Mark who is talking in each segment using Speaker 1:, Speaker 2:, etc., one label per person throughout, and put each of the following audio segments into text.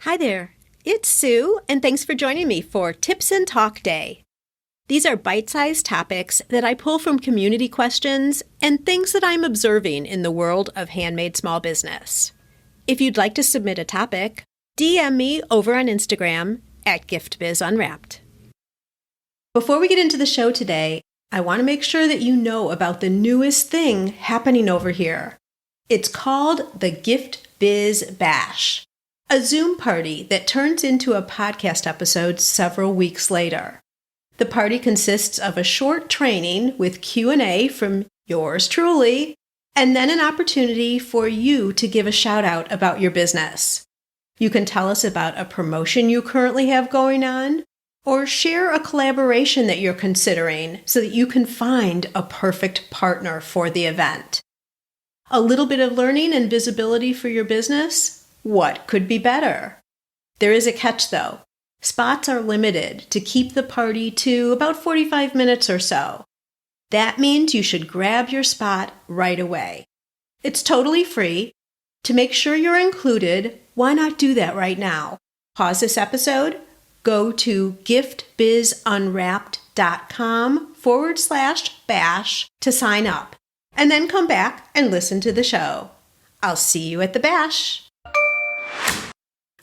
Speaker 1: Hi there, it's Sue, and thanks for joining me for Tips and Talk Day. These are bite-sized topics that I pull from community questions and things that I'm observing in the world of handmade small business. If you'd like to submit a topic, DM me over on Instagram at Gift Biz Unwrapped. Before we get into the show today, I want to make sure that you know about the newest thing happening over here. It's called the Gift Biz Bash, a Zoom party that turns into a podcast episode several weeks later. The party consists of a short training with Q&A from yours truly, and then an opportunity for you to give a shout out about your business. You can tell us about a promotion you currently have going on, or share a collaboration that you're considering so that you can find a perfect partner for the event. A little bit of learning and visibility for your business? What could be better? There is a catch though. Spots are limited to keep the party to about 45 minutes or so. That means you should grab your spot right away. It's totally free. To make sure you're included, why not do that right now? Pause this episode, go to giftbizunwrapped.com/bash to sign up, and then come back and listen to the show. I'll see you at the bash.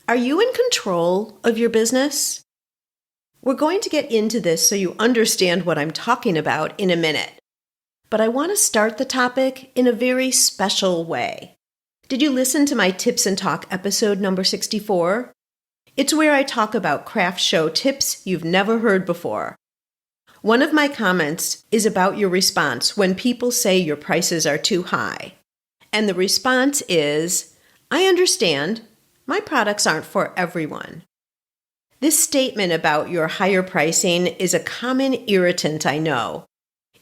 Speaker 1: Are you in control of your business? We're going to get into this so you understand what I'm talking about in a minute. But I want to start the topic in a very special way. Did you listen to my Tips and Talk episode number 64? It's where I talk about craft show tips you've never heard before. One of my comments is about your response when people say your prices are too high. And the response is, I understand. My products aren't for everyone. This statement about your higher pricing is a common irritant, I know.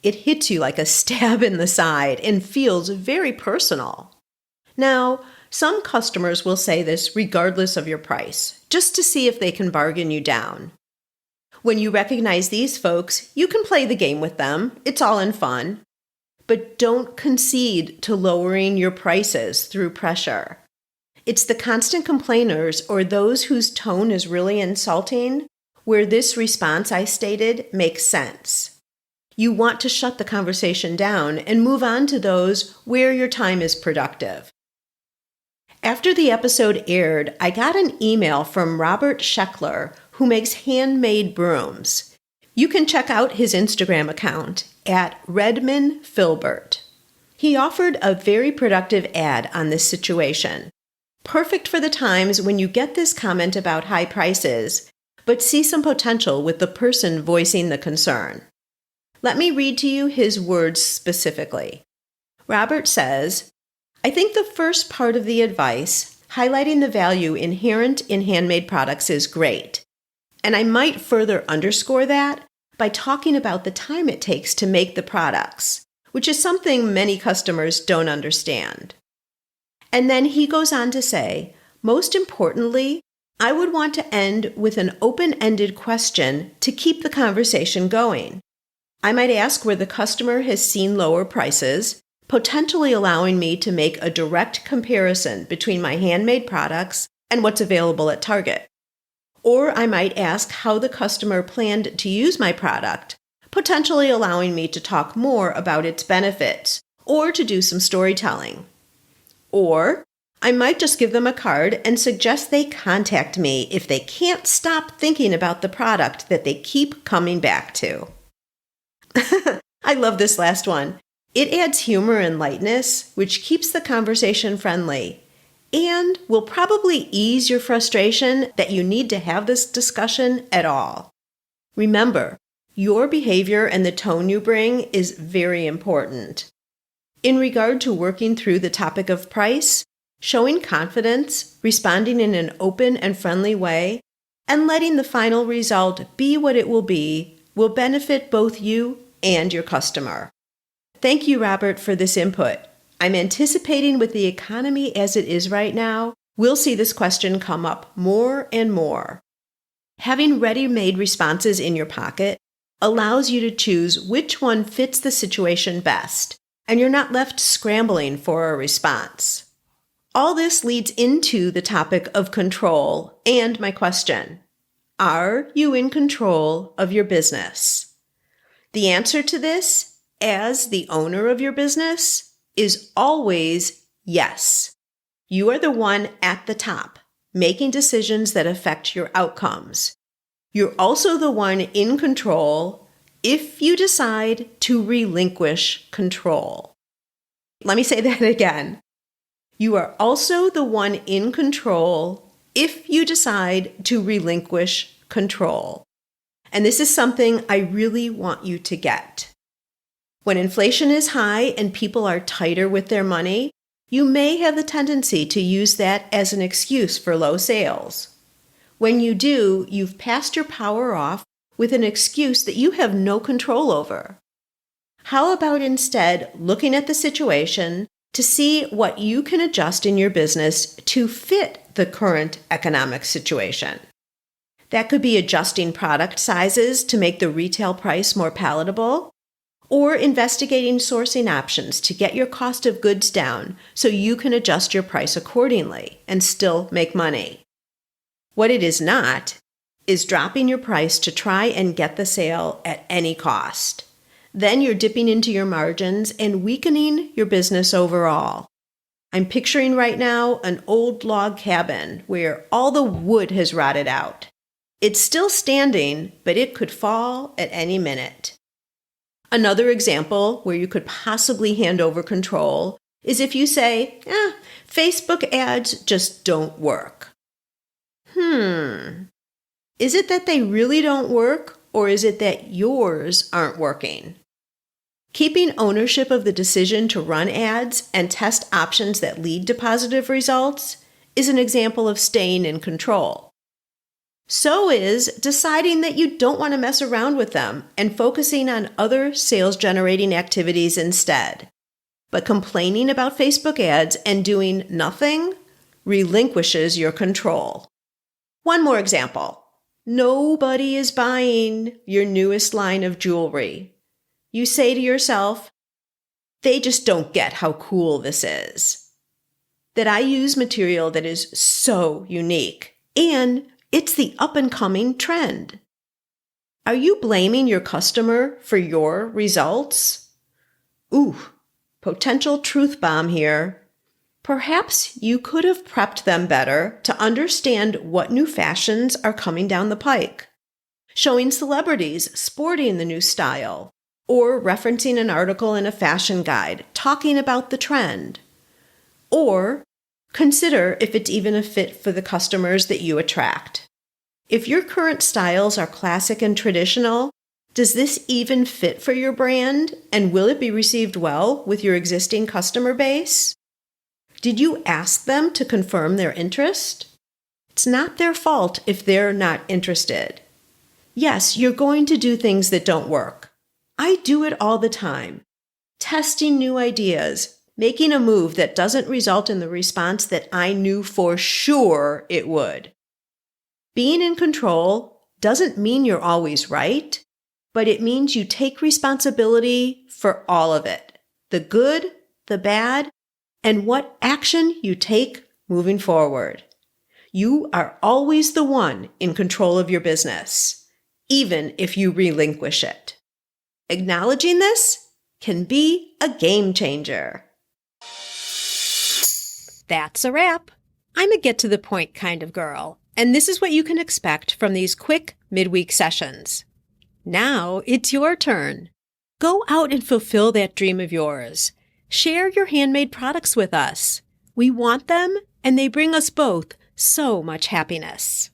Speaker 1: It hits you like a stab in the side and feels very personal. Now, some customers will say this regardless of your price, just to see if they can bargain you down. When you recognize these folks, you can play the game with them. It's all in fun. But don't concede to lowering your prices through pressure. It's the constant complainers or those whose tone is really insulting where this response I stated makes sense. You want to shut the conversation down and move on to those where your time is productive. After the episode aired, I got an email from Robert Scheckler, who makes handmade brooms. You can check out his Instagram account at RedmanFilbert. He offered a very productive ad on this situation. Perfect for the times when you get this comment about high prices, but see some potential with the person voicing the concern. Let me read to you his words specifically. Robert says, I think the first part of the advice, highlighting the value inherent in handmade products, is great. And I might further underscore that by talking about the time it takes to make the products, which is something many customers don't understand. And then he goes on to say, most importantly, I would want to end with an open-ended question to keep the conversation going. I might ask where the customer has seen lower prices, potentially allowing me to make a direct comparison between my handmade products and what's available at Target. Or I might ask how the customer planned to use my product, potentially allowing me to talk more about its benefits or to do some storytelling. Or I might just give them a card and suggest they contact me if they can't stop thinking about the product that they keep coming back to. I love this last one. It adds humor and lightness, which keeps the conversation friendly, and will probably ease your frustration that you need to have this discussion at all. Remember, your behavior and the tone you bring is very important. In regard to working through the topic of price, showing confidence, responding in an open and friendly way, and letting the final result be what it will benefit both you and your customer. Thank you, Robert, for this input. I'm anticipating with the economy as it is right now, we'll see this question come up more and more. Having ready-made responses in your pocket allows you to choose which one fits the situation best, and you're not left scrambling for a response. All this leads into the topic of control and my question. Are you in control of your business? The answer to this, as the owner of your business, is always yes. You are the one at the top, making decisions that affect your outcomes. You're also the one in control if you decide to relinquish control. Let me say that again. You are also the one in control if you decide to relinquish control. And this is something I really want you to get. When inflation is high and people are tighter with their money, you may have the tendency to use that as an excuse for low sales. When you do, you've passed your power off with an excuse that you have no control over. How about instead looking at the situation to see what you can adjust in your business to fit the current economic situation? That could be adjusting product sizes to make the retail price more palatable, or investigating sourcing options to get your cost of goods down so you can adjust your price accordingly and still make money. What it is not is dropping your price to try and get the sale at any cost. Then you're dipping into your margins and weakening your business overall. I'm picturing right now an old log cabin where all the wood has rotted out. It's still standing, but it could fall at any minute. Another example where you could possibly hand over control is if you say, Facebook ads just don't work. Is it that they really don't work, or is it that yours aren't working? Keeping ownership of the decision to run ads and test options that lead to positive results is an example of staying in control. So is deciding that you don't want to mess around with them and focusing on other sales-generating activities instead. But complaining about Facebook ads and doing nothing relinquishes your control. One more example. Nobody is buying your newest line of jewelry. You say to yourself, they just don't get how cool this is. That I use material that is so unique, and it's the up-and-coming trend. Are you blaming your customer for your results? Potential truth bomb here. Perhaps you could have prepped them better to understand what new fashions are coming down the pike. Showing celebrities sporting the new style, or referencing an article in a fashion guide talking about the trend. Or consider if it's even a fit for the customers that you attract. If your current styles are classic and traditional, does this even fit for your brand, and will it be received well with your existing customer base? Did you ask them to confirm their interest? It's not their fault if they're not interested. Yes, you're going to do things that don't work. I do it all the time. Testing new ideas, making a move that doesn't result in the response that I knew for sure it would. Being in control doesn't mean you're always right, but it means you take responsibility for all of it, the good, the bad, and what action you take moving forward. You are always the one in control of your business, even if you relinquish it. Acknowledging this can be a game changer. That's a wrap. I'm a get-to-the-point kind of girl, and this is what you can expect from these quick midweek sessions. Now it's your turn. Go out and fulfill that dream of yours. Share your handmade products with us. We want them, and they bring us both so much happiness.